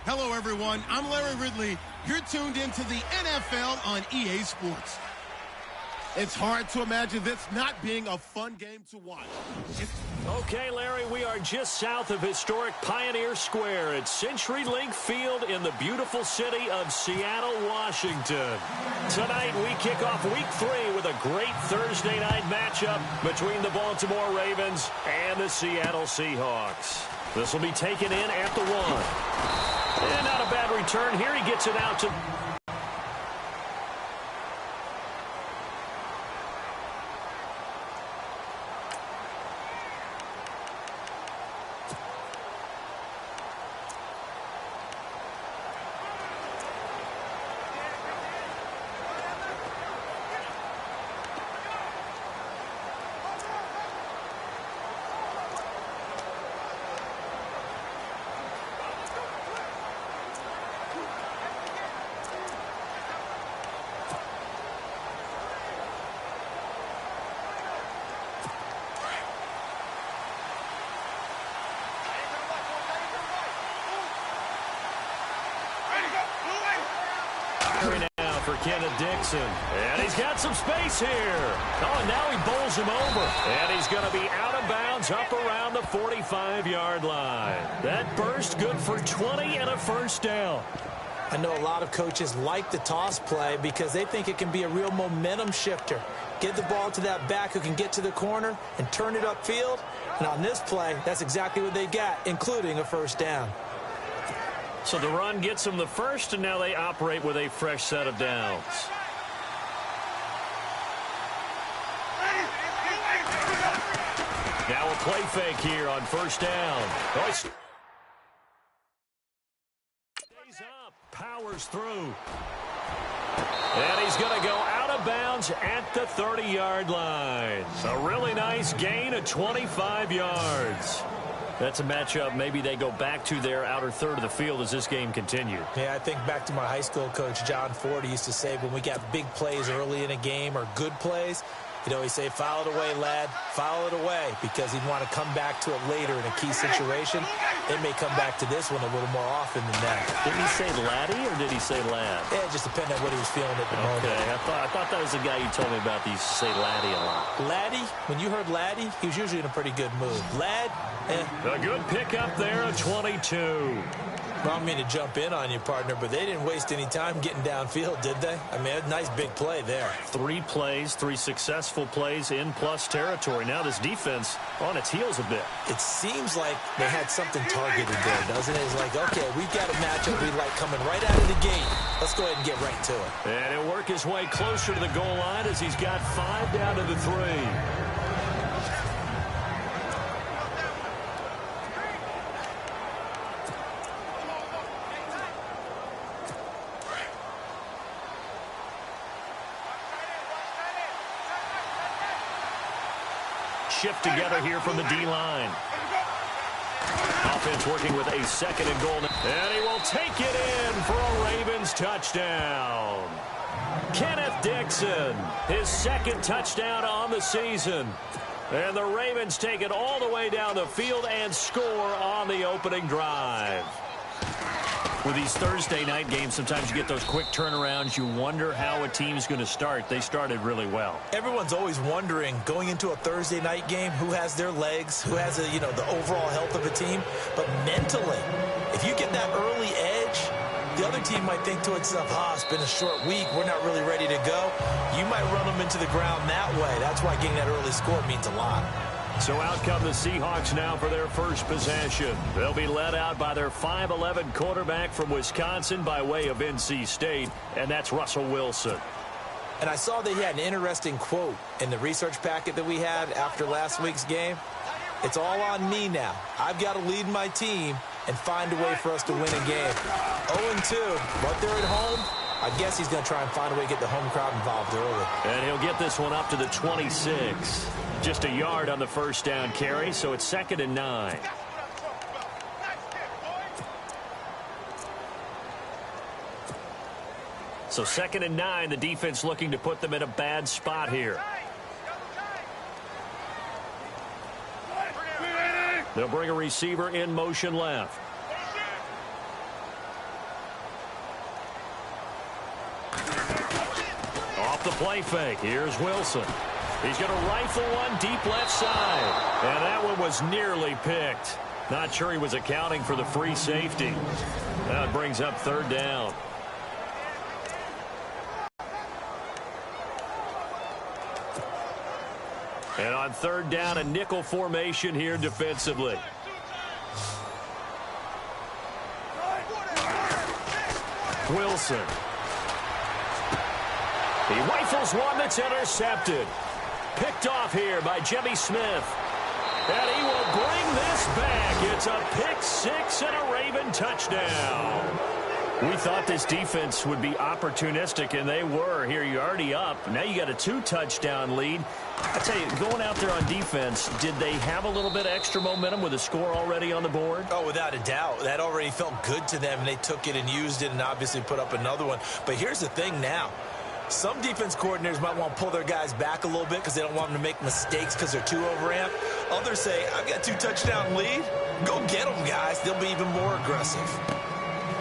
Hello, everyone. I'm Larry Ridley. You're tuned into the NFL on EA Sports. It's hard to imagine this not being a fun game to watch. Okay, Larry, we are just south of historic Pioneer Square at CenturyLink Field in the beautiful city of Seattle, Washington. Tonight, we kick off Week 3 with a great Thursday night matchup between the Baltimore Ravens and the Seattle Seahawks. This will be taken in at the 1. And not a bad return here. He gets it out to... now for Kenneth Dixon. And he's got some space here. Oh, and now he bowls him over. And he's going to be out of bounds up around the 45-yard line. That burst good for 20 and a first down. I know a lot of coaches like the toss play because they think it can be a real momentum shifter. Get the ball to that back who can get to the corner and turn it upfield. And on this play, that's exactly what they got, including a first down. So the run gets them the first, and now they operate with a fresh set of downs. Now a play fake here on first down. Stays up, powers through. And he's going to go out of bounds at the 30-yard line. A really nice gain of 25 yards. That's a matchup maybe they go back to their outer third of the field as this game continues. Yeah, I think back to my high school coach, John Ford. He used to say when we got big plays early in a game or good plays, he'd always say, foul it away, lad, foul it away, because he'd want to come back to it later in a key situation. It may come back to this one a little more often than that. Didn't he say laddie or did he say lad? Yeah, it just depended on what he was feeling at the moment. Okay, I thought that was the guy you told me about that used to say laddie a lot. Laddie, when you heard laddie, he was usually in a pretty good mood. Lad, A good pickup there at 22. I don't mean to jump in on you, partner, but they didn't waste any time getting downfield, did they? I mean, a nice big play there. 3 plays, 3 successful plays in plus territory. Now this defense on its heels a bit. It seems like they had something targeted there, doesn't it? It's like, okay, we've got a matchup we like coming right out of the gate. Let's go ahead and get right to it. And he'll work his way closer to the goal line as he's got 5 down to the 3. Shift together here from the D-line. Offense working with a 2nd and goal. And he will take it in for a Ravens touchdown. Kenneth Dixon, his 2nd touchdown on the season. And the Ravens take it all the way down the field and score on the opening drive. With these Thursday night games, sometimes you get those quick turnarounds. You wonder how a team's going to start. They started really well. Everyone's always wondering, going into a Thursday night game, who has their legs, who has the overall health of a team. But mentally, if you get that early edge, the other team might think to itself, it's been a short week. We're not really ready to go. You might run them into the ground that way. That's why getting that early score means a lot. So out come the Seahawks now for their first possession. They'll be led out by their 5'11" quarterback from Wisconsin by way of NC State, and that's Russell Wilson. And I saw that he had an interesting quote in the research packet that we had after last week's game. It's all on me now. I've got to lead my team and find a way for us to win a game. 0-2, but they're at home. I guess he's going to try and find a way to get the home crowd involved early. And he'll get this one up to the 26. Just a yard on the first down carry, so it's 2nd and 9. So 2nd and 9, the defense looking to put them in a bad spot here. They'll bring a receiver in motion left. the play fake. Here's Wilson. He's going to rifle one deep left side. And that one was nearly picked. Not sure he was accounting for the free safety. That brings up third down. And on third down, a nickel formation here defensively. Wilson. He rifles one that's intercepted. Picked off here by Jimmy Smith. And he will bring this back. It's a pick six and a Raven touchdown. We thought this defense would be opportunistic, and they were. Here, you're already up. Now you got a 2-touchdown lead. I tell you, going out there on defense, did they have a little bit of extra momentum with a score already on the board? Oh, without a doubt. That already felt good to them, and they took it and used it and obviously put up another one. But here's the thing now. Some defense coordinators might want to pull their guys back a little bit because they don't want them to make mistakes because they're too overamped. Others say, I've got a 2-touchdown lead. Go get them, guys. They'll be even more aggressive.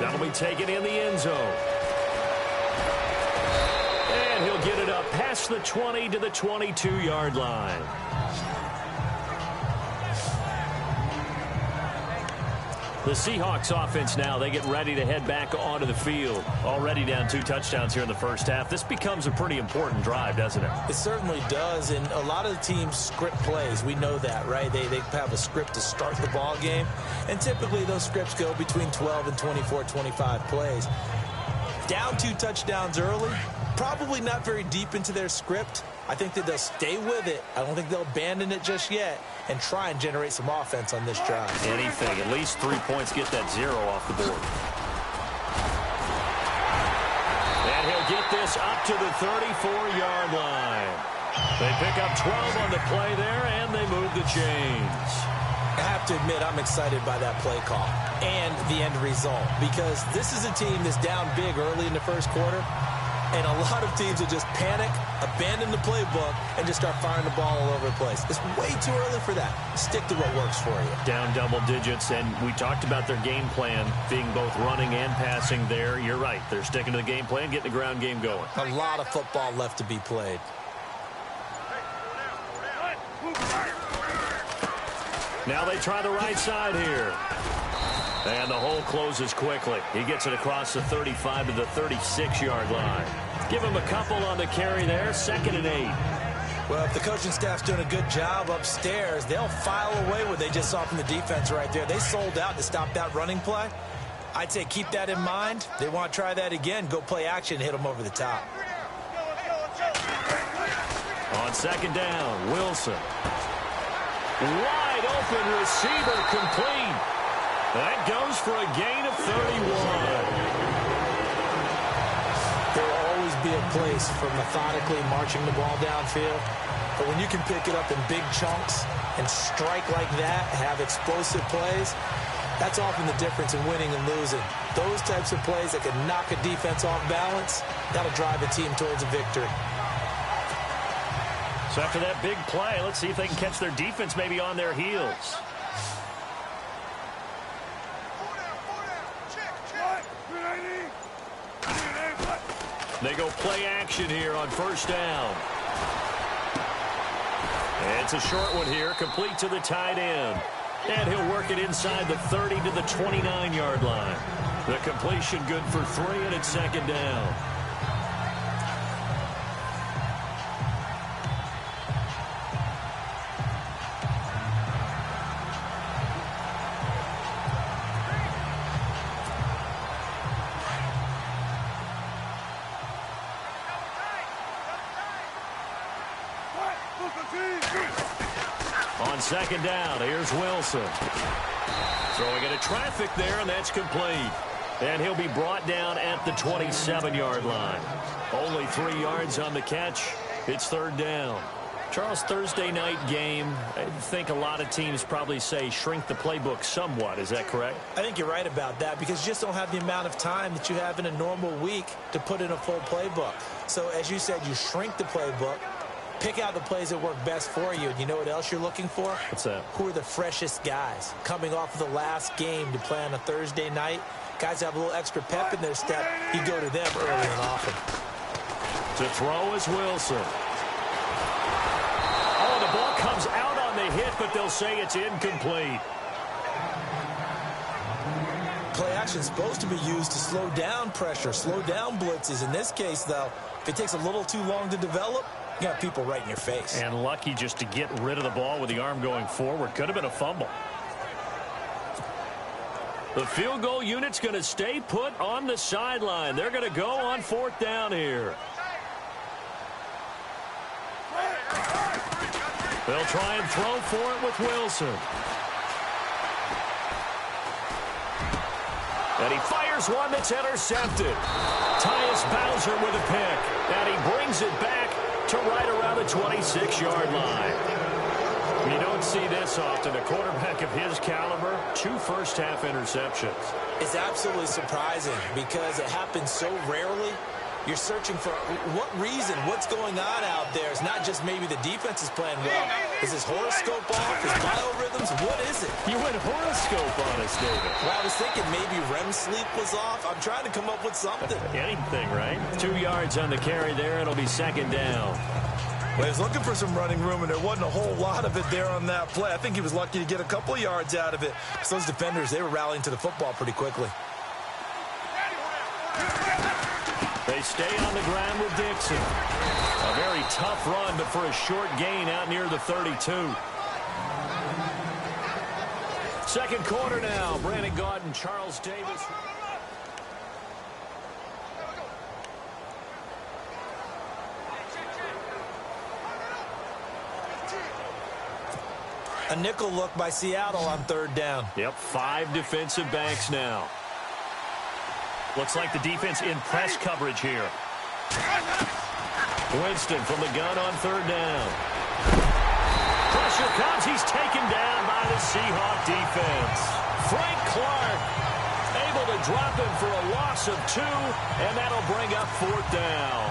That'll be taken in the end zone. And he'll get it up past the 20 to the 22-yard line. The Seahawks offense now, they get ready to head back onto the field. Already down 2 touchdowns here in the first half. This becomes a pretty important drive, doesn't it? It certainly does, and a lot of the teams script plays. We know that, right? They have a script to start the ball game, and typically those scripts go between 12 and 24, 25 plays. Down 2 touchdowns early, probably not very deep into their script. I think that they'll stay with it. I don't think they'll abandon it just yet and try and generate some offense on this drive. Anything. At least 3 points, get that 0 off the board. And he'll get this up to the 34-yard line. They pick up 12 on the play there, and they move the chains. I have to admit, I'm excited by that play call and the end result because this is a team that's down big early in the first quarter. And a lot of teams will just panic, abandon the playbook, and just start firing the ball all over the place. It's way too early for that. Stick to what works for you. Down double digits, and we talked about their game plan being both running and passing there. You're right. They're sticking to the game plan, getting the ground game going. A lot of football left to be played. Now they try the right side here. And the hole closes quickly. He gets it across the 35 to the 36-yard line. Give him a couple on the carry there. 2nd and 8. Well, if the coaching staff's doing a good job upstairs, they'll file away what they just saw from the defense right there. They sold out to stop that running play. I'd say keep that in mind. They want to try that again. Go play action and hit them over the top. On 2nd down, Wilson. Wide open receiver complete. That goes for a gain of 31. There will always be a place for methodically marching the ball downfield. But when you can pick it up in big chunks and strike like that, have explosive plays, that's often the difference in winning and losing. Those types of plays that can knock a defense off balance, that'll drive a team towards a victory. So after that big play, let's see if they can catch their defense maybe on their heels. They go play action here on 1st down. It's a short one here, complete to the tight end. And he'll work it inside the 30 to the 29-yard line. The completion good for 3, and it's 2nd down. On 2nd down, here's Wilson. Throwing into traffic there, and that's complete. And he'll be brought down at the 27-yard line. Only 3 yards on the catch. It's 3rd down. Charles, Thursday night game, I think a lot of teams probably say shrink the playbook somewhat. Is that correct? I think you're right about that because you just don't have the amount of time that you have in a normal week to put in a full playbook. So, as you said, you shrink the playbook. Pick out the plays that work best for you. And you know what else you're looking for? What's that? Who are the freshest guys coming off of the last game to play on a Thursday night? Guys have a little extra pep in their step. You go to them early and often. To throw is Wilson. Oh, the ball comes out on the hit, but they'll say it's incomplete. Play action is supposed to be used to slow down pressure, slow down blitzes. In this case, though, if it takes a little too long to develop, you got people right in your face. And lucky just to get rid of the ball with the arm going forward. Could have been a fumble. The field goal unit's going to stay put on the sideline. They're going to go on 4th down here. They'll try and throw for it with Wilson. And he fires one that's intercepted. Tyus Bowser with a pick. And he brings it back to right around the 26-yard line. You don't see this often. A quarterback of his caliber, 2 first-half interceptions. It's absolutely surprising because it happens so rarely. You're searching for what reason, what's going on out there. It's not just maybe the defense is playing well. Is his horoscope off? His biorhythms? What is it? You went horoscope on us, David. Well, I was thinking maybe REM sleep was off. I'm trying to come up with something. Anything, right? 2 yards on the carry there. It'll be 2nd down. Well, he was looking for some running room, and there wasn't a whole lot of it there on that play. I think he was lucky to get a couple of yards out of it. So those defenders, they were rallying to the football pretty quickly. They stay on the ground with Dixon. A very tough run, but for a short gain out near the 32. 2nd quarter now. Brandon Gaudin, Charles Davis. A nickel look by Seattle on 3rd down. Yep, 5 defensive backs now. Looks like the defense in press coverage here. Winston from the gun on 3rd down. Pressure comes. He's taken down by the Seahawk defense. Frank Clark able to drop him for a loss of 2, and that'll bring up 4th down.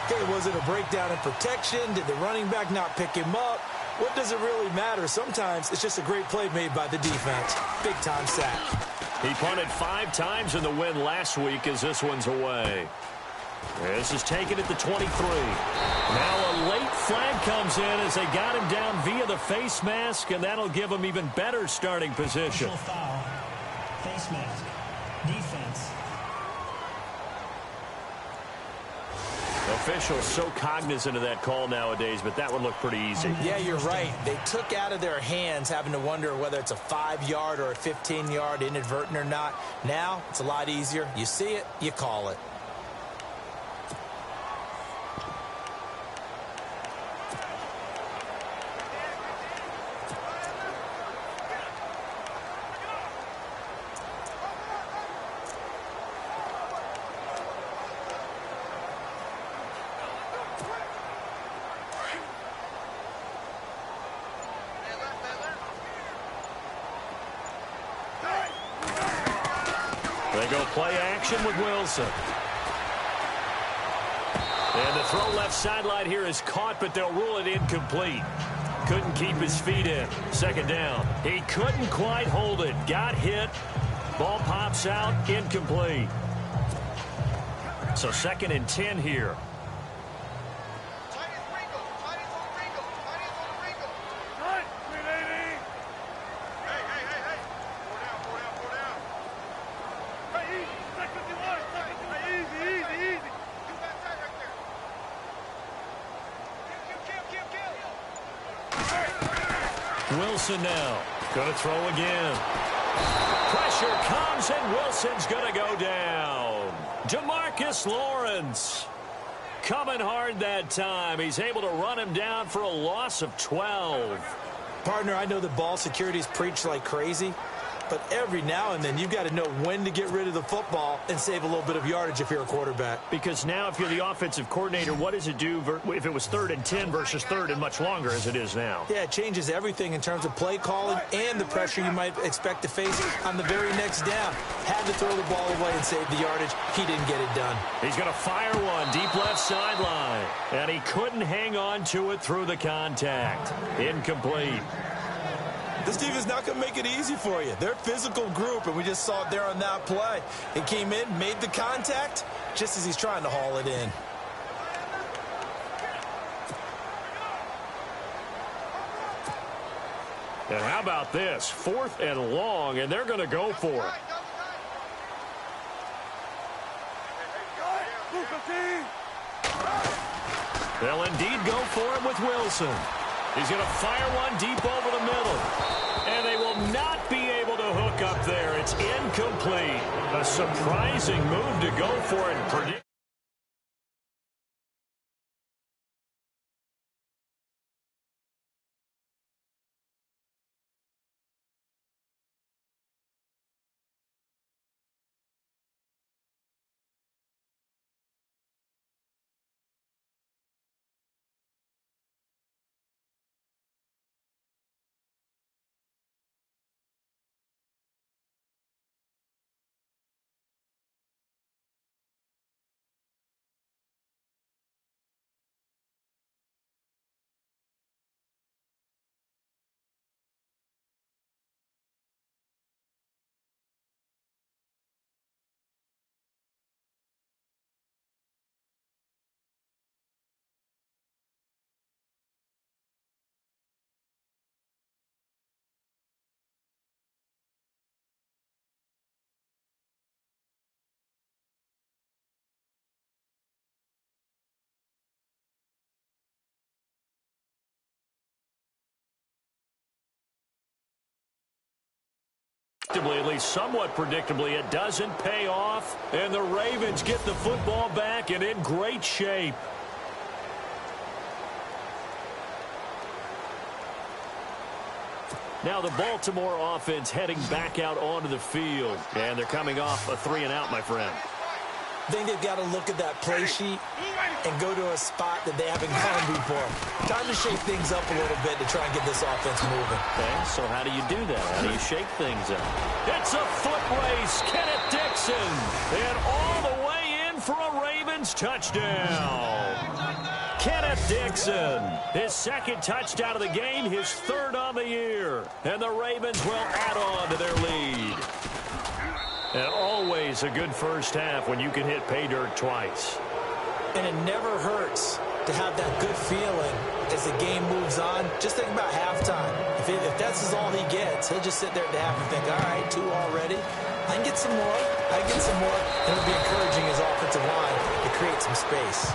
Okay, was it a breakdown in protection? Did the running back not pick him up? What does it really matter? Sometimes it's just a great play made by the defense. Big-time sack. He punted 5 times in the win last week as this one's away. This is taken at the 23. Now a late flag comes in as they got him down via the face mask, and that'll give him even better starting position. Foul. Face mask. Defense. Officials so cognizant of that call nowadays, but that would look pretty easy. Yeah, you're right. They took out of their hands having to wonder whether it's a 5-yard or a 15-yard inadvertent or not. Now, it's a lot easier. You see it, you call it. They go play action with Wilson. And the throw left sideline here is caught, but they'll rule it incomplete. Couldn't keep his feet in. 2nd down. He couldn't quite hold it. Got hit. Ball pops out. Incomplete. So 2nd and 10 here. Wilson now. Going to throw again. Pressure comes, and Wilson's going to go down. DeMarcus Lawrence coming hard that time. He's able to run him down for a loss of 12. Partner, I know that ball security is preached like crazy, but every now and then you've got to know when to get rid of the football and save a little bit of yardage if you're a quarterback. Because now if you're the offensive coordinator, what does it do if it was 3rd and 10 versus 3rd and much longer as it is now? Yeah, it changes everything in terms of play calling and the pressure you might expect to face on the very next down. Had to throw the ball away and save the yardage. He didn't get it done. He's going to fire one deep left sideline. And he couldn't hang on to it through the contact. Incomplete. This team is not going to make it easy for you. They're a physical group, and we just saw it there on that play. He came in, made the contact, just as he's trying to haul it in. And how about this? 4th and long, and they're going to go for it. They'll indeed go for it with Wilson. He's going to fire one deep over the middle. And they will not be able to hook up there. It's incomplete. A surprising move to go for it. At least somewhat predictably, it doesn't pay off, and the Ravens get the football back and in great shape. Now the Baltimore offense heading back out onto the field, and thee coming off a 3-and-out, my friend. I think they've got to look at that play sheet and go to a spot that they haven't gone before. Time to shake things up a little bit to try and get this offense moving. Okay, so how do you do that? How do you shake things up? It's a foot race. Kenneth Dixon. And all the way in for a Ravens touchdown. Kenneth Dixon, his 2nd touchdown of the game, his 3rd on the year. And the Ravens will add on to their lead. And always a good first half when you can hit pay dirt twice. And it never hurts to have that good feeling as the game moves on. Just think about halftime. If that's all he gets, he'll just sit there at the half and think, all right, 2 already. I can get some more. I can get some more. And it'll be encouraging his offensive line to create some space.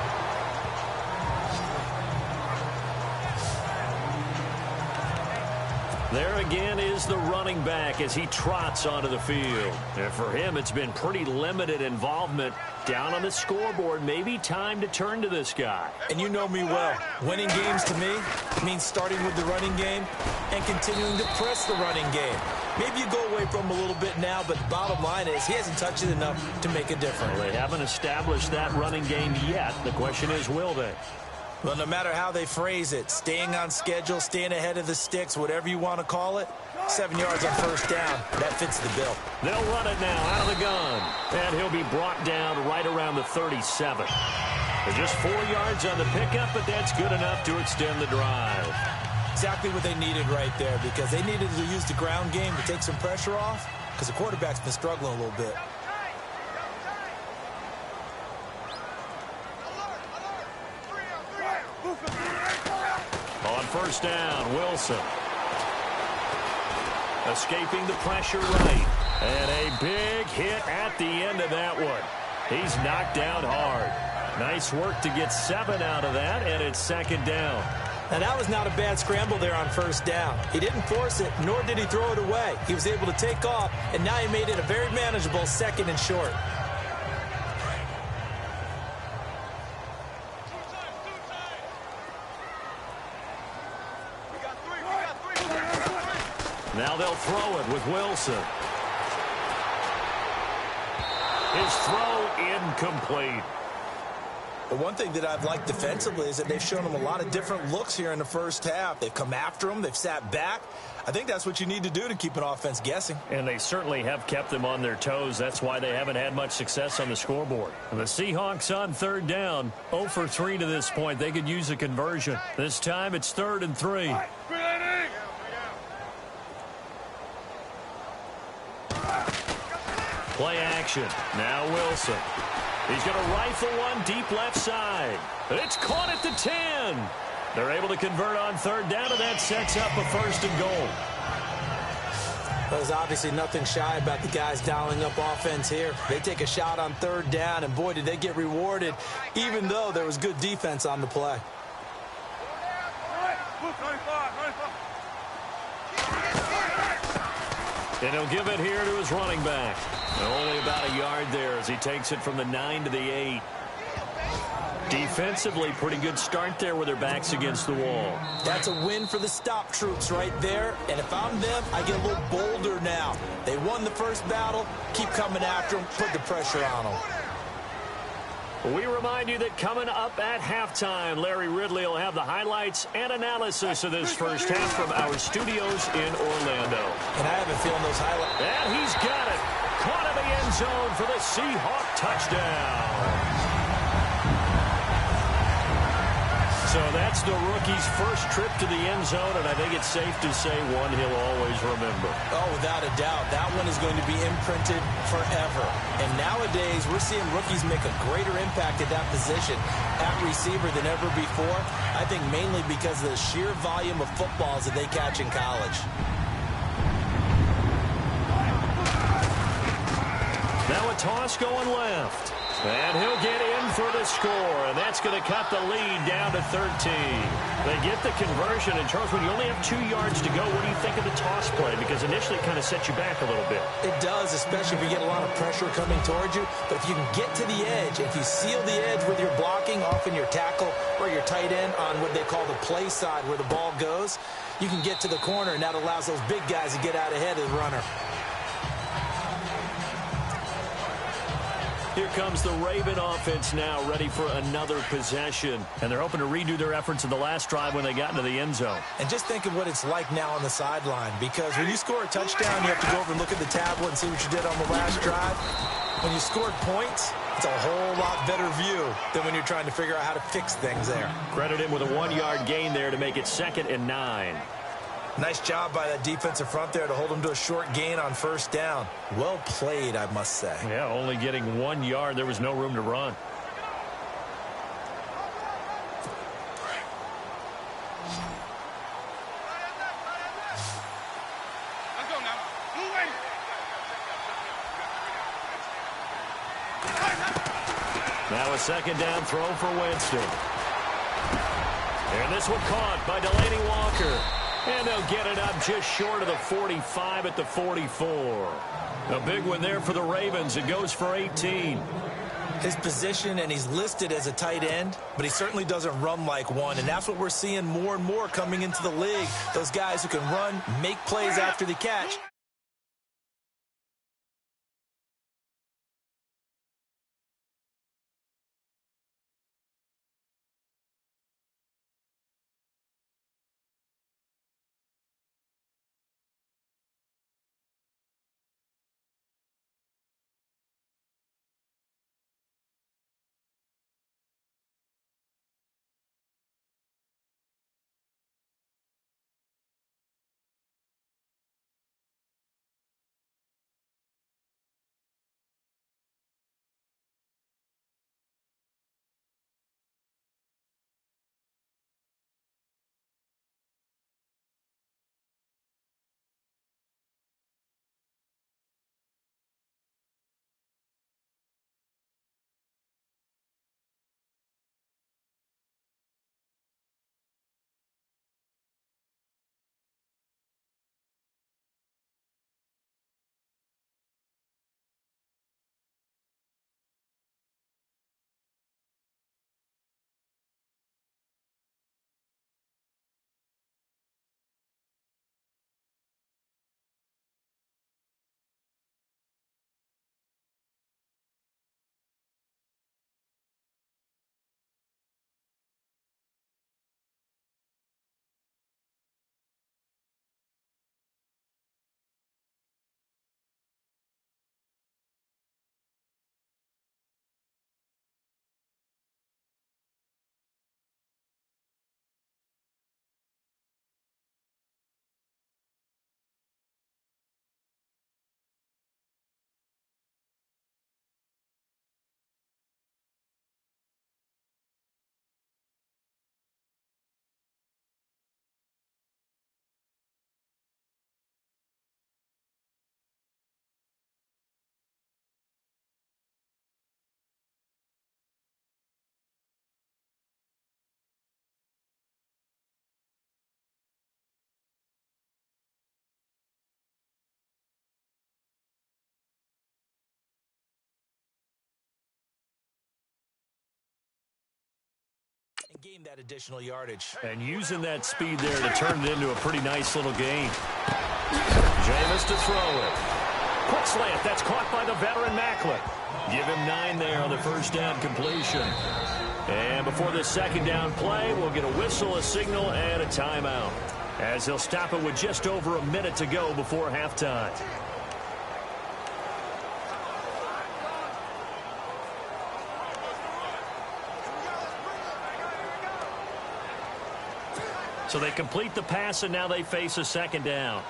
There again is the running back as he trots onto the field. And for him, it's been pretty limited involvement. Down on the scoreboard, maybe time to turn to this guy. And you know me well. Winning games to me means starting with the running game and continuing to press the running game. Maybe you go away from him a little bit now, but the bottom line is he hasn't touched it enough to make a difference. Well, they haven't established that running game yet. The question is, will they? Well, no matter how they phrase it, staying on schedule, staying ahead of the sticks, whatever you want to call it, 7 yards on first down, that fits the bill. They'll run it now out of the gun. And he'll be brought down right around the 37. They're just 4 yards on the pickup, but that's good enough to extend the drive. Exactly what they needed right there, because they needed to use the ground game to take some pressure off, because the quarterback's been struggling a little bit. On first down, Wilson. Escaping the pressure right. And a big hit at the end of that one. He's knocked down hard. Nice work to get 7 out of that, and it's 2nd down. Now, that was not a bad scramble there on first down. He didn't force it, nor did he throw it away. He was able to take off, and now he made it a very manageable 2nd and short. Now they'll throw it with Wilson. His throw incomplete. The one thing that I've liked defensively is that they've shown him a lot of different looks here in the first half. They've come after him. They've sat back. I think that's what you need to do to keep an offense guessing. And they certainly have kept them on their toes. That's why they haven't had much success on the scoreboard. And the Seahawks on 3rd down, 0 for 3 to this point. They could use a conversion. This time it's 3rd and 3. Play action. Now Wilson. He's going to rifle one deep left side. It's caught at the 10. They're able to convert on 3rd down, and that sets up a 1st and goal. There's obviously nothing shy about the guys dialing up offense here. They take a shot on third down, and boy, did they get rewarded, even though there was good defense on the play. And he'll give it here to his running back. Only about a yard there as he takes it from the 9 to the 8. Defensively, pretty good start there with their backs against the wall. That's a win for the stop troops right there. And if I'm them, I get a little bolder now. They won the first battle. Keep coming after them. Put the pressure on them. We remind you that coming up at halftime, Larry Ridley will have the highlights and analysis of this first half from our studios in Orlando. And I have a feeling those highlights. And he's got it. Caught in the end zone for the Seahawk touchdown. So that's the rookie's first trip to the end zone, and I think it's safe to say one he'll always remember. Oh, without a doubt. That one is going to be imprinted forever. And nowadays, we're seeing rookies make a greater impact at that position at receiver than ever before. I think mainly because of the sheer volume of footballs that they catch in college. Now a toss going left. And he'll get in for the score, and that's going to cut the lead down to 13. They get the conversion, and Charles, when you only have 2 yards to go, what do you think of the toss play? Because initially it kind of sets you back a little bit. It does, especially if you get a lot of pressure coming towards you. But if you can get to the edge, if you seal the edge with your blocking, often your tackle or your tight end on what they call the play side where the ball goes, you can get to the corner, and that allows those big guys to get out ahead of the runner. Here comes the Raven offense now, ready for another possession. And they're hoping to redo their efforts in the last drive when they got into the end zone. And just think of what it's like now on the sideline, because when you score a touchdown, you have to go over and look at the tablet and see what you did on the last drive. When you scored points, it's a whole lot better view than when you're trying to figure out how to fix things there. Credit him with a 1-yard gain there to make it 2nd and 9. Nice job by that defensive front there to hold him to a short gain on first down. Well played, I must say. Yeah, only getting 1 yard. There was no room to run. Now a 2nd down throw for Winston. And this one caught by Delaney Walker. And they'll get it up just short of the 45 at the 44. A big one there for the Ravens. It goes for 18. His position, and he's listed as a tight end, but he certainly doesn't run like one. And that's what we're seeing more and more coming into the league. Those guys who can run, make plays after the catch. Gain that additional yardage. And using that speed there to turn it into a pretty nice little gain. Jameis to throw it. Quick slant. That's caught by the veteran Macklin. Give him 9 there on the first down completion. And before the second down play, we'll get a whistle, a signal, and a timeout, as he'll stop it with just over a minute to go before halftime. So they complete the pass, and now they face a second down.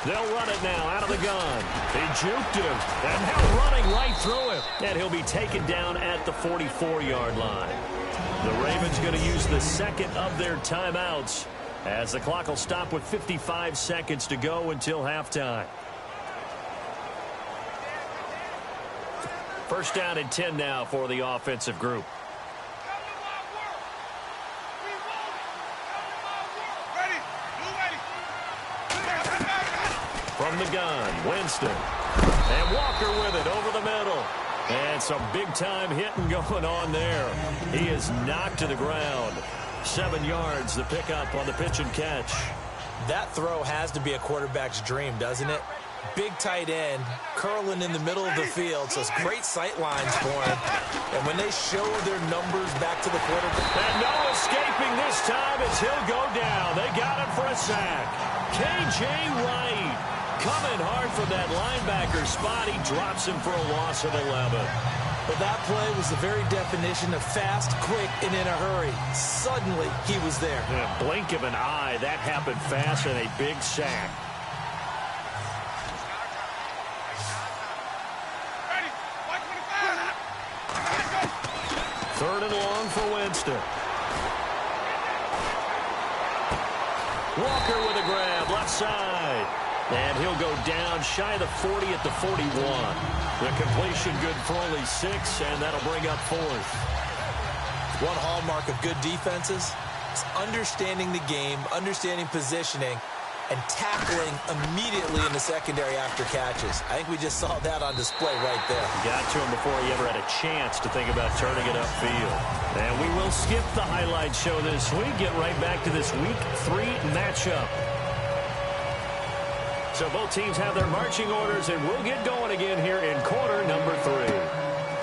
They'll run it now out of the gun. He juked him, and now running right through him. And he'll be taken down at the 44-yard line. The Ravens going to use the second of their timeouts, as the clock will stop with 55 seconds to go until halftime. First down and 10 now for the offensive group. From the gun, Winston. And Walker with it over the middle. And some big-time hitting going on there. He is knocked to the ground. 7 yards, the pickup on the pitch and catch. That throw has to be a quarterback's dream, doesn't it? Big tight end, curling in the middle of the field, so it's great sight lines for him. And when they show their numbers back to the quarterback. And no escaping this time as he'll go down. They got him for a sack. K.J. Wright coming hard from that linebacker spot. He drops him for a loss of 11. But that play was the very definition of fast, quick, and in a hurry. Suddenly, he was there. In a blink of an eye, that happened fast, and a big sack. Third and long for Winston. Walker with a grab, left side. And he'll go down shy of the 40 at the 41. The completion good for only 6, and that'll bring up 4th. One hallmark of good defenses is understanding the game, understanding positioning, and tackling immediately in the secondary after catches. I think we just saw that on display right there. Got to him before he ever had a chance to think about turning it upfield. And we will skip the highlight show this week. Get right back to this Week 3 matchup. So both teams have their marching orders, and we'll get going again here in quarter number 3.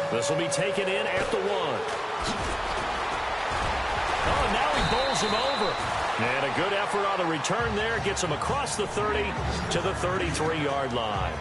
This will be taken in at the 1. Oh, now he bowls him over. And a good effort on the return there. Gets him across the 30 to the 33-yard line.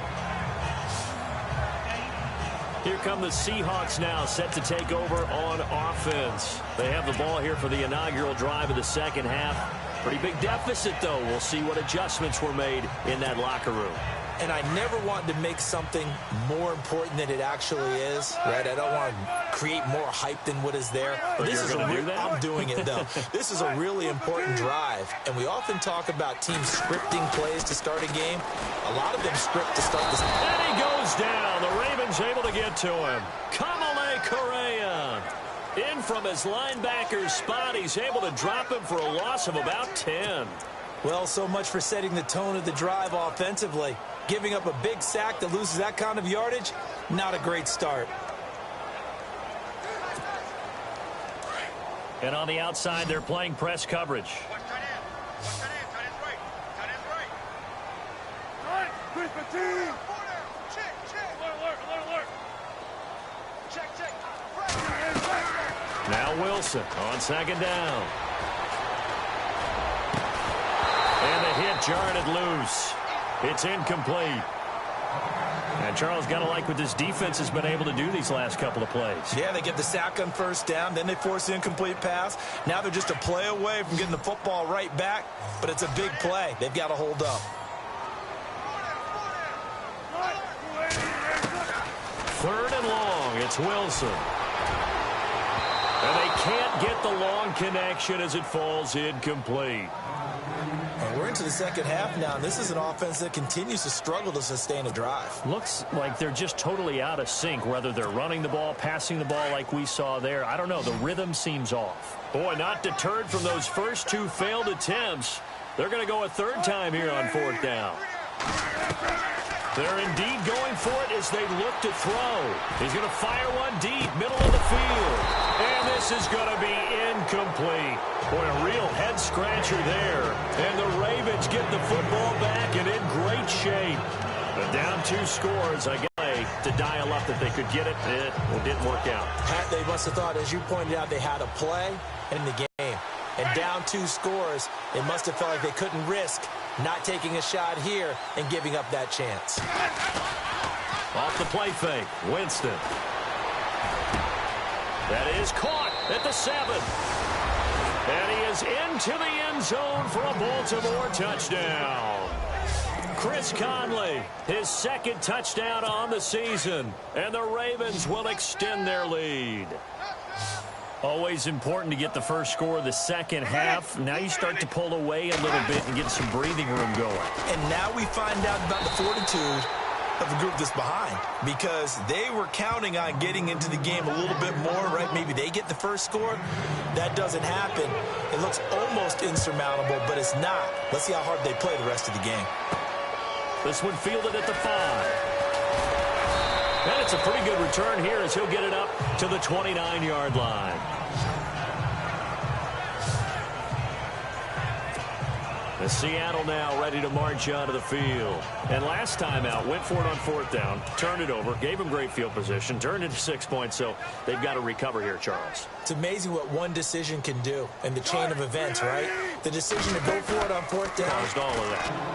Here come the Seahawks now, set to take over on offense. They have the ball here for the inaugural drive of the second half. Pretty big deficit, though. We'll see what adjustments were made in that locker room. And I never want to make something more important than it actually is, right? I don't want to create more hype than what is there. But this is I'm doing it, though. This is a really important drive. And we often talk about teams scripting plays to start a game. A lot of them script to start this. And he goes down. The Ravens able to get to him. Kamale Correa. In from his linebacker's spot. He's able to drop him for a loss of about 10. Well, so much for setting the tone of the drive offensively. Giving up a big sack that loses that kind of yardage, not a great start. And on the outside, they're playing press coverage. Now Wilson on second down. And the hit jarred it loose. It's incomplete. And Charles, got to like what this defense has been able to do these last couple of plays. Yeah, they get the sack on first down, then they force the incomplete pass. Now they're just a play away from getting the football right back, but it's a big play. They've got to hold up. Third and long, it's Wilson. And they can't get the long connection as it falls incomplete. And we're into the second half now, and this is an offense that continues to struggle to sustain a drive. Looks like they're just totally out of sync, whether they're running the ball, passing the ball like we saw there. I don't know. The rhythm seems off. Boy, not deterred from those first 2 failed attempts. They're going to go a third time here on 4th down. They're indeed going for it as they look to throw. He's going to fire one deep, middle of the field. And this is going to be incomplete. Boy, a real head-scratcher there. And the Ravens get the football back and in great shape. But down 2 scores, I guess, to dial up that they could get it. It didn't work out. Pat, they must have thought, as you pointed out, they had a play in the game. And down 2 scores, they must have felt like they couldn't risk not taking a shot here and giving up that chance. Off the play fake, Winston. That is caught at the 7. And he is into the end zone for a Baltimore touchdown. Chris Conley, his 2nd touchdown on the season. And the Ravens will extend their lead. Always important to get the first score of the second half. Now you start to pull away a little bit and get some breathing room going. And now we find out about the fortitude of the group that's behind, because they were counting on getting into the game a little bit more, right? Maybe they get the first score. That doesn't happen. It looks almost insurmountable, but it's not. Let's see how hard they play the rest of the game. This one fielded at the 5. And it's a pretty good return here as he'll get it up to the 29-yard line. The Seattle now ready to march onto the field. And last time out, went for it on 4th down, turned it over, gave them great field position, turned into 6 points, so they've got to recover here, Charles. It's amazing what one decision can do in the chain of events, right? The decision to go for it on 4th down. Caused all of that.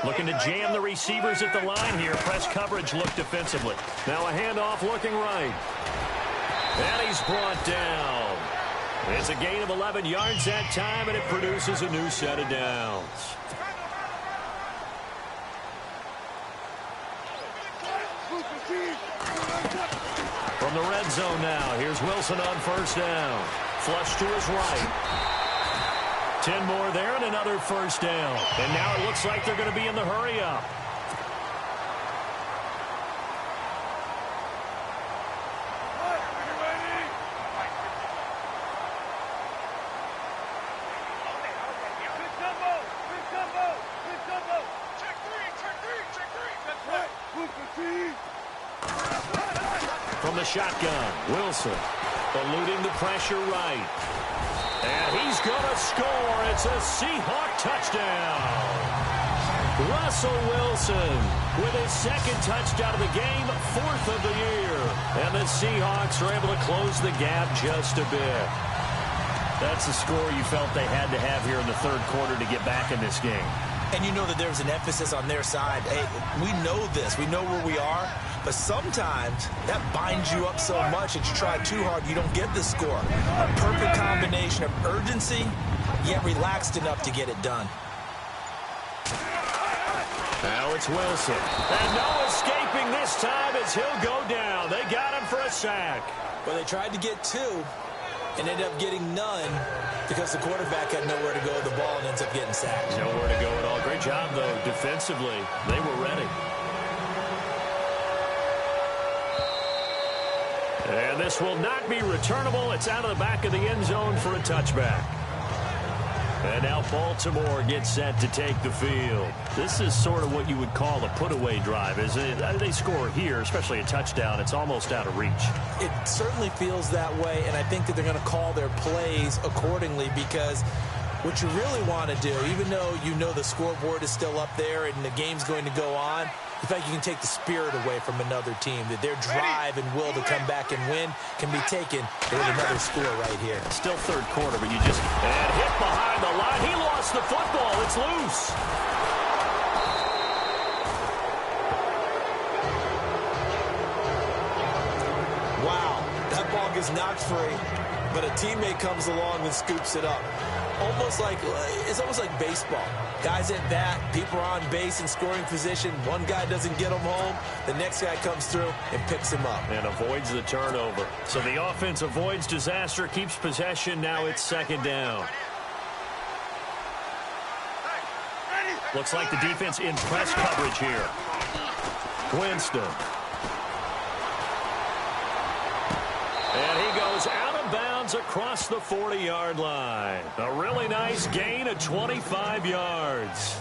Looking to jam the receivers at the line here. Press coverage look defensively. Now a handoff looking right. And he's brought down. It's a gain of 11 yards that time, and it produces a new set of downs. From the red zone now, here's Wilson on 1st down. Flush to his right. 10 more there and another 1st down. And now it looks like they're going to be in the hurry-up. From the shotgun, Wilson eluding the pressure right. And he's going to score. It's a Seahawk touchdown. Russell Wilson with his 2nd touchdown of the game, 4th of the year. And the Seahawks are able to close the gap just a bit. That's the score you felt they had to have here in the 3rd quarter to get back in this game. And you know that there's an emphasis on their side. Hey, we know this. We know where we are. But sometimes that binds you up so much that you try too hard, you don't get the score. A perfect combination of urgency, yet relaxed enough to get it done. Now it's Wilson. And no escaping this time as he'll go down. They got him for a sack. Well, they tried to get 2 and ended up getting none because the quarterback had nowhere to go with the ball and ends up getting sacked. Nowhere to go at all. Great job, though, defensively. They were ready. And this will not be returnable. It's out of the back of the end zone for a touchback. And now Baltimore gets set to take the field. This is sort of what you would call a put-away drive, isn't it? They score here, especially a touchdown. It's almost out of reach. It certainly feels that way, and I think that they're going to call their plays accordingly, because what you really want to do, even though you know the scoreboard is still up there and the game's going to go on, the fact you can take the spirit away from another team, that their drive and will to come back and win can be taken with another score right here. Still 3rd quarter, but you just and hit behind the line. He lost the football. It's loose. Wow, that ball gets knocked free, but a teammate comes along and scoops it up. It's almost like baseball. Guys at bat, people are on base in scoring position. One guy doesn't get him home. The next guy comes through and picks him up. And avoids the turnover. So the offense avoids disaster, keeps possession. Now it's 2nd down. Looks like the defense in press coverage here. Winston. And he goes out of bounds across the 40-yard line. A really nice gain of 25 yards.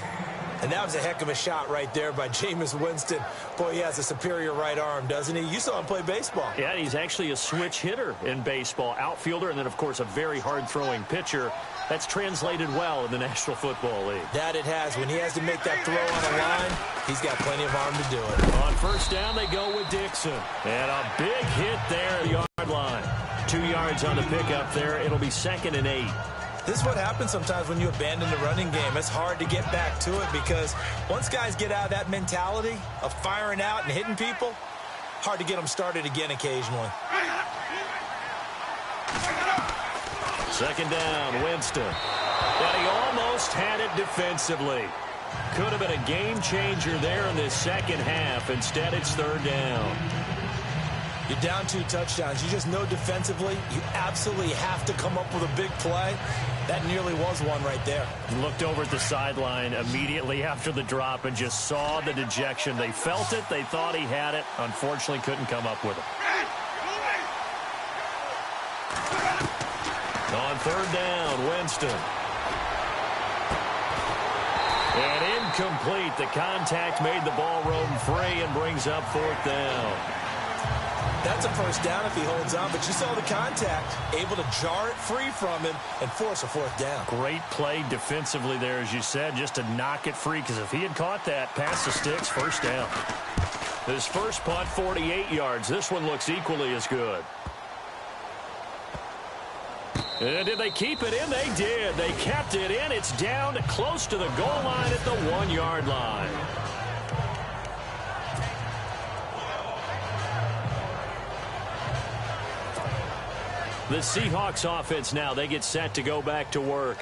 And that was a heck of a shot right there by Jameis Winston. Boy, he has a superior right arm, doesn't he? You saw him play baseball. Yeah, he's actually a switch hitter in baseball. Outfielder, and then, of course, a very hard-throwing pitcher. That's translated well in the National Football League. That it has. When he has to make that throw on a line, he's got plenty of arm to do it. On first down, they go with Dixon. And a big hit there at the yard line. 2 yards on the pickup there. It'll be 2nd and 8. This is what happens sometimes when you abandon the running game. It's hard to get back to it because once guys get out of that mentality of firing out and hitting people, hard to get them started again occasionally. 2nd down, Winston. And he almost had it defensively. Could have been a game changer there in this second half. Instead, it's 3rd down. You're down 2 touchdowns. You just know defensively you absolutely have to come up with a big play. That nearly was one right there. Looked over at the sideline immediately after the drop and just saw the dejection. They felt it. They thought he had it. Unfortunately, couldn't come up with it. On 3rd down, Winston. And incomplete. The contact made the ball roam free and brings up 4th down. That's a first down if he holds on, but you saw the contact, able to jar it free from him and force a 4th down. Great play defensively there, as you said, just to knock it free, because if he had caught that, past the sticks, 1st down. His first punt, 48 yards. This one looks equally as good. And did they keep it in? They did. They kept it in. It's down close to the goal line at the 1-yard line. The Seahawks offense now, they get set to go back to work.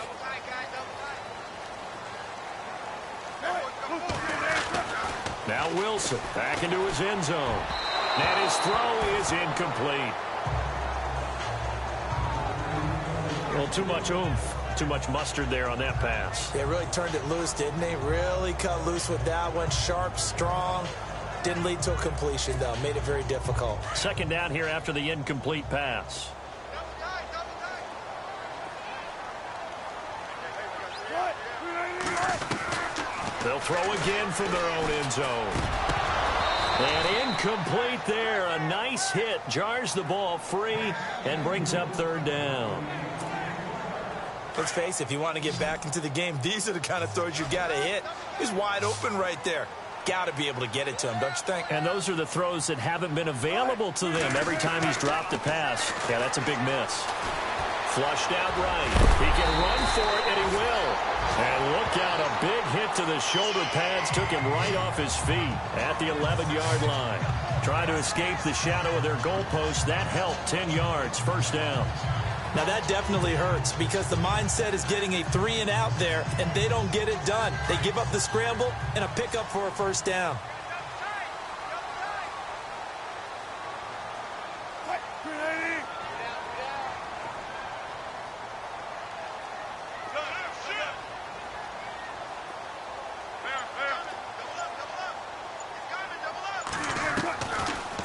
Now Wilson back into his end zone. And his throw is incomplete. A little too much oomph, too much mustard there on that pass. They really turned it loose, didn't they? Really cut loose with that one. Sharp, strong. Didn't lead to a completion, though. Made it very difficult. 2nd down here after the incomplete pass. They'll throw again from their own end zone. And incomplete there. A nice hit. Jars the ball free and brings up 3rd down. Let's face it, if you want to get back into the game, these are the kind of throws you got to hit. He's wide open right there. Got to be able to get it to him, don't you think? And those are the throws that haven't been available to them every time he's dropped a pass. Yeah, that's a big miss. Flushed out right. He can run for it, and he will. And look out, a big hit to the shoulder pads took him right off his feet at the 11-yard line. Trying to escape the shadow of their goalpost. That helped. 10 yards, 1st down. Now, that definitely hurts because the mindset is getting a 3-and-out there, and they don't get it done. They give up the scramble and a pickup for a 1st down.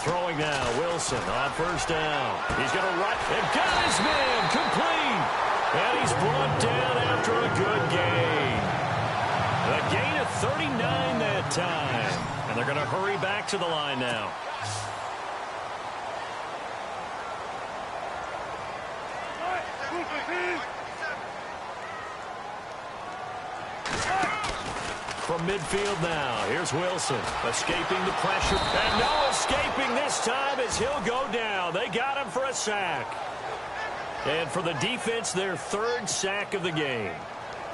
Throwing now, Wilson on 1st down. He's going to run and got his man complete. And he's brought down after a good gain. A gain of 39 that time. And they're going to hurry back to the line now. From midfield now, here's Wilson, escaping the pressure. And no escaping this time as he'll go down. They got him for a sack. And for the defense, their 3rd sack of the game.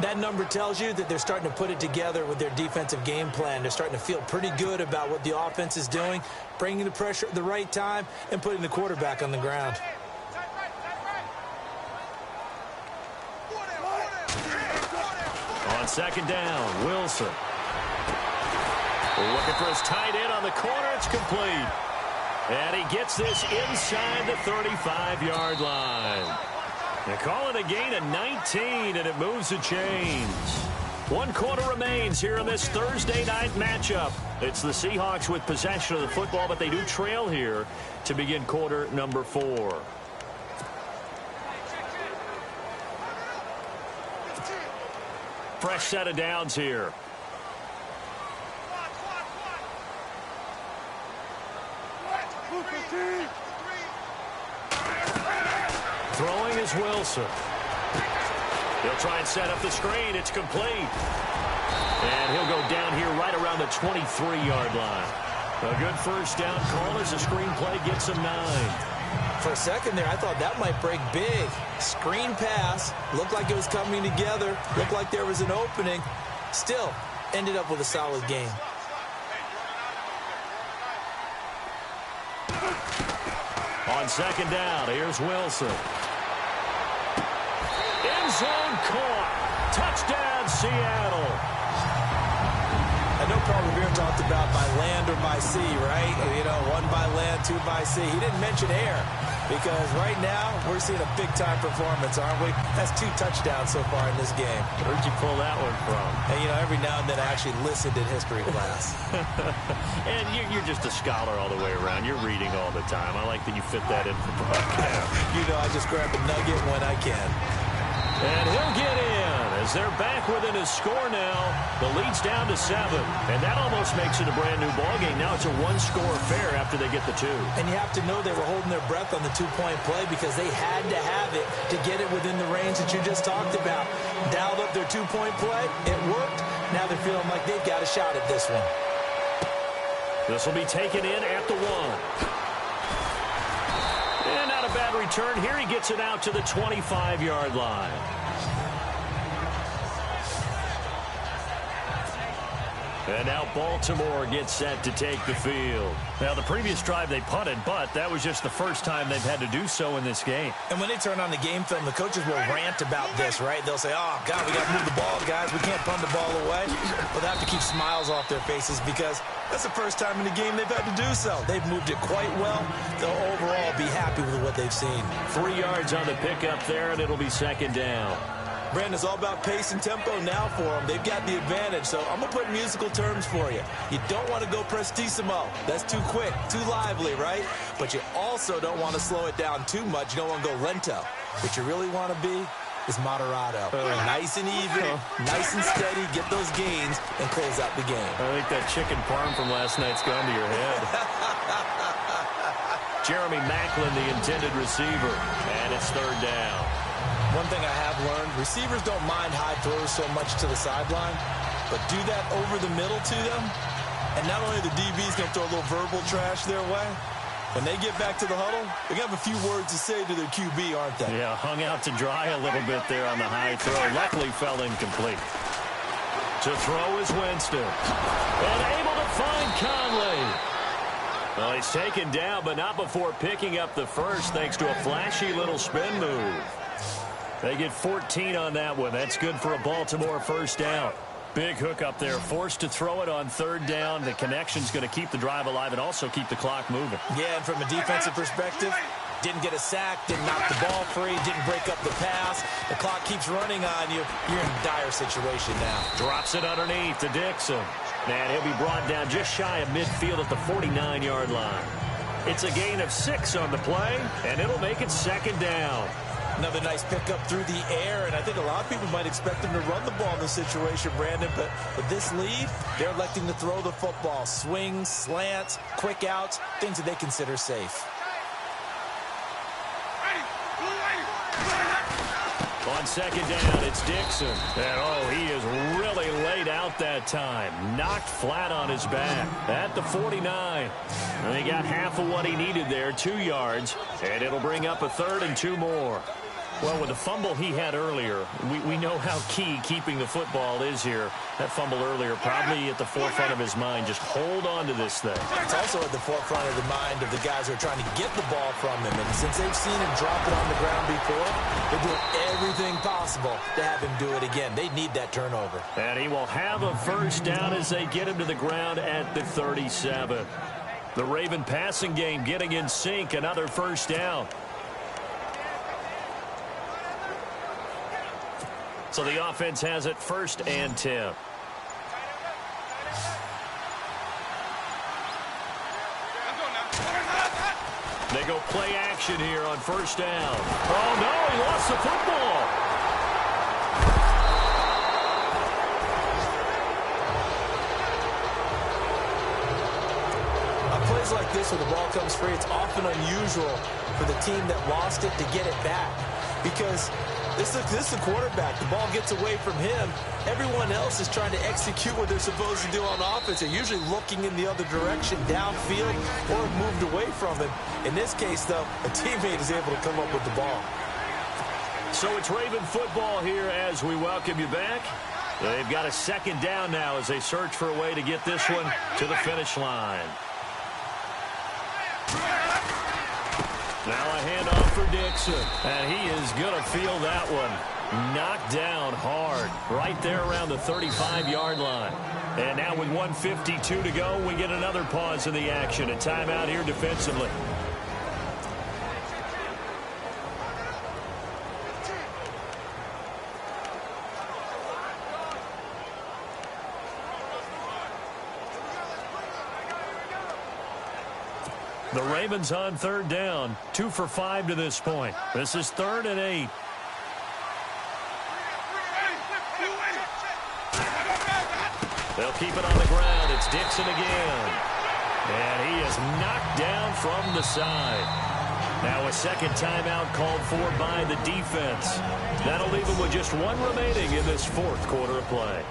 That number tells you that they're starting to put it together with their defensive game plan. They're starting to feel pretty good about what the offense is doing, bringing the pressure at the right time, and putting the quarterback on the ground. On 2nd down, Wilson. Looking for his tight end on the corner. It's complete. And he gets this inside the 35-yard line. They call it a gain of 19, and it moves the chains. 1 quarter remains here in this Thursday night matchup. It's the Seahawks with possession of the football, but they do trail here to begin quarter number 4. Fresh set of downs here. Throwing is Wilson. He'll try and set up the screen. It's complete. And he'll go down here right around the 23-yard line. A good first down call as the screen play gets him 9. For a second there, I thought that might break big. Screen pass. Looked like it was coming together. Looked like there was an opening. Still, ended up with a solid game. On second down, here's Wilson. End zone caught. Touchdown, Seattle. I know Paul Revere talked about by land or by sea, right? You know, 1 by land, 2 by sea. He didn't mention air because right now we're seeing a big-time performance, aren't we? That's 2 touchdowns so far in this game. Where'd you pull that one from? And, you know, every now and then I actually listened in history class. And you're just a scholar all the way around. You're reading all the time. I like that you fit that in for broadcast. You know, I just grab a nugget when I can. And he'll get in as they're back within a score now. The lead's down to 7, and that almost makes it a brand-new ballgame. Now it's a 1-score affair after they get the 2. And you have to know they were holding their breath on the 2-point play because they had to have it to get it within the range that you just talked about. Dialed up their 2-point play. It worked. Now they're feeling like they've got a shot at this one. This will be taken in at the 1. And not a bad return here. He gets it out to the 25-yard line. And now Baltimore gets set to take the field. Now, the previous drive they punted, but that was just the first time they've had to do so in this game. And when they turn on the game film, the coaches will rant about this, right? They'll say, oh, God, we got to move the ball, guys. We can't punt the ball away. But they have to keep smiles off their faces because that's the first time in the game they've had to do so. They've moved it quite well. They'll overall be happy with what they've seen. 3 yards on the pickup there, and it'll be second down. Brandon, it's all about pace and tempo now for them. They've got the advantage, so I'm going to put musical terms for you. You don't want to go prestissimo. That's too quick, too lively, right? But you also don't want to slow it down too much. You don't want to go lento. What you really want to be is moderato. Nice and even, nice and steady, get those gains, and close out the game. I think that chicken parm from last night's gone to your head. Jeremy Maclin, the intended receiver, and it's third down. One thing I have learned, receivers don't mind high throws so much to the sideline, but do that over the middle to them, and not only the DB's going to throw a little verbal trash their way, when they get back to the huddle, they're going to have a few words to say to their QB, aren't they? Yeah, hung out to dry a little bit there on the high throw. Luckily fell incomplete. To throw is Winston. And able to find Conley. Well, he's taken down, but not before picking up the first thanks to a flashy little spin move. They get 14 on that one. That's good for a Baltimore first down. Big hook up there. Forced to throw it on third down. The connection's going to keep the drive alive and also keep the clock moving. Yeah, and from a defensive perspective, didn't get a sack, didn't knock the ball free, didn't break up the pass. The clock keeps running on you. You're in a dire situation now. Drops it underneath to Dixon. And he'll be brought down just shy of midfield at the 49-yard line. It's a gain of 6 on the play, and it'll make it second down. Another nice pickup through the air, and I think a lot of people might expect them to run the ball in this situation, Brandon, but with this lead, they're electing to throw the football. Swings, slants, quick outs, things that they consider safe. On second down, it's Dixon. And, oh, he is really laid out that time. Knocked flat on his back at the 49. And he got half of what he needed there, 2 yards. And it'll bring up a third and 2 more. Well, with the fumble he had earlier, we know how key keeping the football is here. That fumble earlier probably at the forefront of his mind. Just hold on to this thing. It's also at the forefront of the mind of the guys who are trying to get the ball from him. And since they've seen him drop it on the ground before, they're doing everything possible to have him do it again. They need that turnover. And he will have a first down as they get him to the ground at the 37. The Raven passing game getting in sync. Another first down. So the offense has it 1st and 10. They go play action here on 1st down. Oh, no, he lost the football. On plays like this where the ball comes free, it's often unusual for the team that lost it to get it back. Because this is the quarterback. The ball gets away from him. Everyone else is trying to execute what they're supposed to do on offense. They're usually looking in the other direction, downfield, or moved away from him. In this case, though, a teammate is able to come up with the ball. So it's Raven football here as we welcome you back. They've got a 2nd down now as they search for a way to get this one to the finish line. Now a handoff for Dixon, and he is going to feel that one. Knocked down hard right there around the 35-yard line. And now with 1:52 to go, we get another pause in the action. A timeout here defensively. The Ravens on 3rd down, 2 for 5 to this point. This is 3rd and 8. They'll keep it on the ground. It's Dixon again. And he is knocked down from the side. Now a 2nd timeout called for by the defense. That'll leave them with just 1 remaining in this 4th quarter of play.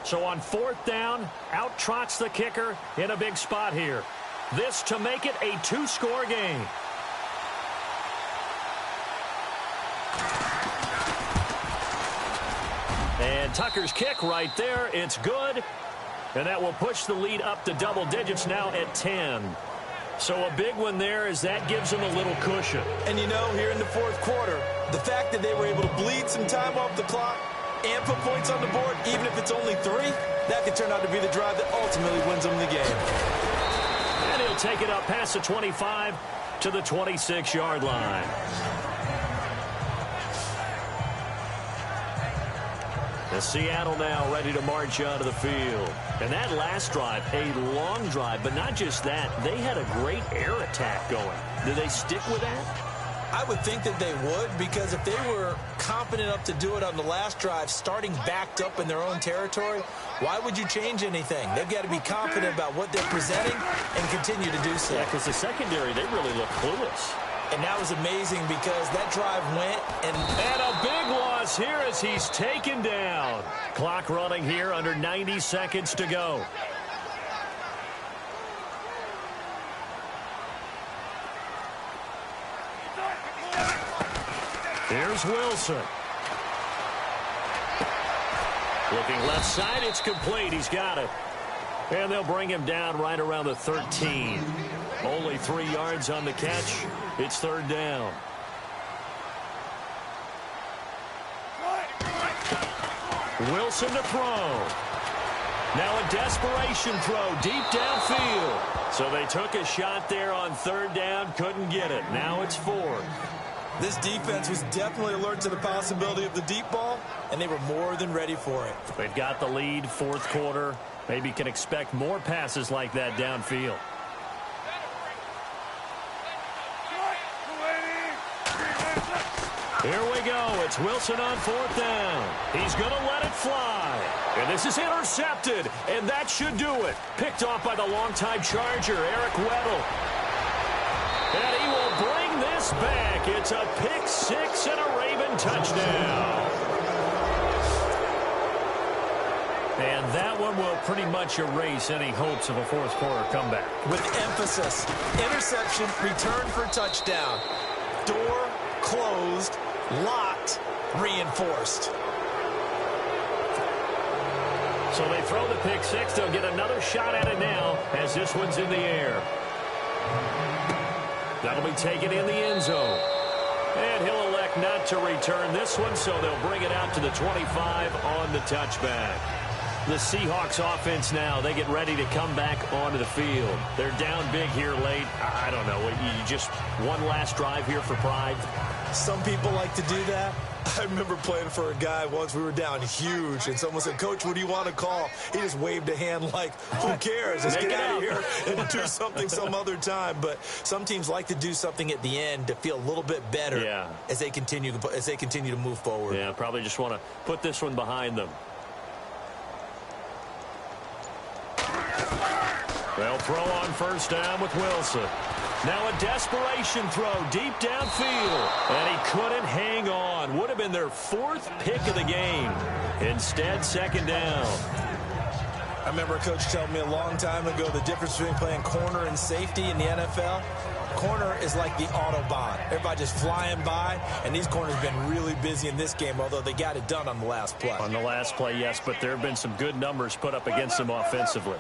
So on 4th down, out trots the kicker in a big spot here. This to make it a 2-score game. And Tucker's kick right there. It's good. And that will push the lead up to double digits now at 10. So a big one there as that gives them a little cushion. And you know, here in the 4th quarter, the fact that they were able to bleed some time off the clock and put points on the board, even if it's only 3, that could turn out to be the drive that ultimately wins them the game. And he'll take it up past the 25 to the 26-yard line. And Seattle now ready to march onto the field. And that last drive, a long drive, but not just that. They had a great air attack going. Do they stick with that? I would think that they would, because if they were confident enough to do it on the last drive, starting backed up in their own territory, why would you change anything? They've got to be confident about what they're presenting and continue to do so. Yeah, because the secondary, they really look clueless. And that was amazing because that drive went and a big loss here as he's taken down. Clock running here under 90 seconds to go. Here's Wilson. Looking left side, it's complete. He's got it. And they'll bring him down right around the 13. Only 3 yards on the catch. It's 3rd down. Wilson to throw. Now a desperation throw deep downfield. So they took a shot there on 3rd down, couldn't get it. Now it's 4th. This defense was definitely alert to the possibility of the deep ball, and they were more than ready for it. They've got the lead, 4th quarter. Maybe can expect more passes like that downfield. Here we go. It's Wilson on 4th down. He's going to let it fly. And this is intercepted, and that should do it. Picked off by the longtime Charger, Eric Weddle. And he will bring this back. It's a pick 6 and a Raven touchdown. And that one will pretty much erase any hopes of a 4th quarter comeback. With emphasis, interception, return for touchdown. Door closed, locked, reinforced. So they throw the pick 6. They'll get another shot at it now as this one's in the air. That'll be taken in the end zone. And he'll elect not to return this one, so they'll bring it out to the 25 on the touchback. The Seahawks offense now, they get ready to come back onto the field. They're down big here late. I don't know. You just one last drive here for pride? Some people like to do that. I remember playing for a guy once. We were down huge, and someone said, "Coach, what do you want to call?" He just waved a hand like, who cares? Let's get out of here and do something some other time. But some teams like to do something at the end to feel a little bit better as they continue to move forward. Yeah, probably just want to put this one behind them. They'll throw on first down with Wilson. Now a desperation throw deep downfield. And he couldn't hang on. Would have been their 4th pick of the game. Instead, second down. I remember a coach telling me a long time ago the difference between playing corner and safety in the NFL. Corner is like the Autobahn. Everybody just flying by, and these corners have been really busy in this game, although they got it done on the last play. On the last play, yes, but there have been some good numbers put up against them offensively.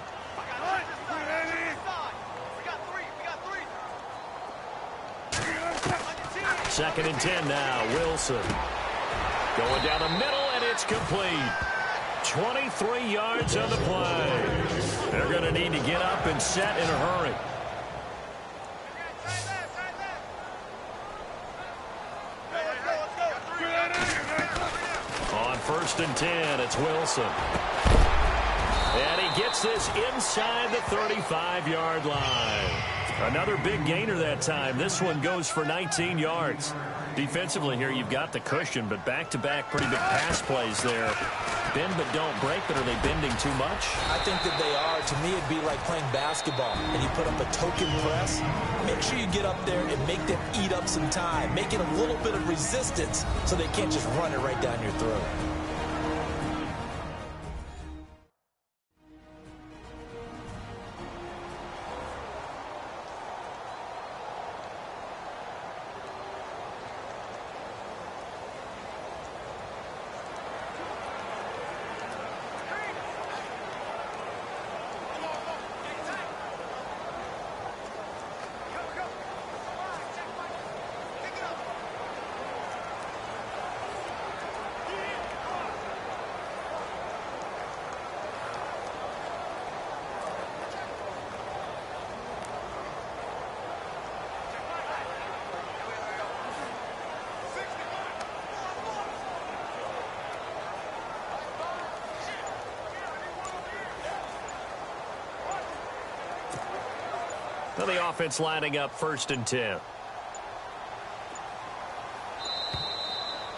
Second and 10 now. Wilson going down the middle, and it's complete. 23 yards on the play. They're going to need to get up and set in a hurry. On first and 10, it's Wilson. And he gets this inside the 35-yard line. Another big gainer that time. This one goes for 19 yards. Defensively here, you've got the cushion, but back-to-back pretty big pass plays there. Bend but don't break, but are they bending too much? I think that they are. To me, it'd be like playing basketball, and you put up a token press. Make sure you get up there and make them eat up some time. Make it a little bit of resistance so they can't just run it right down your throat. Now the offense lining up first and 10.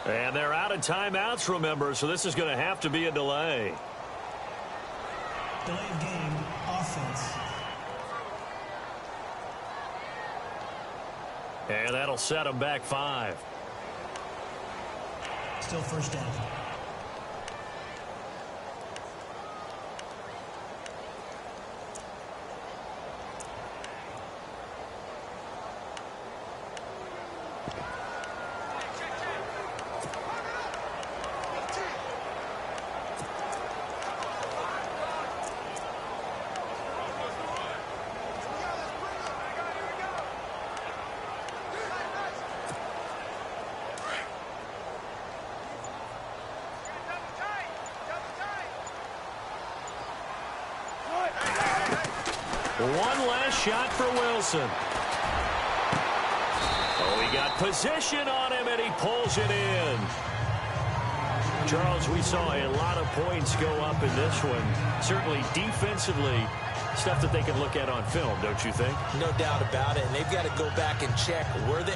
And they're out of timeouts, remember, so this is going to have to be a delay. Delay of game, offense. And that'll set them back 5. Still first down. One last shot for Wilson. Oh, he got position on him, and he pulls it in. Charles, we saw a lot of points go up in this one. Certainly defensively, stuff that they can look at on film, don't you think? No doubt about it, and they've got to go back and check where they...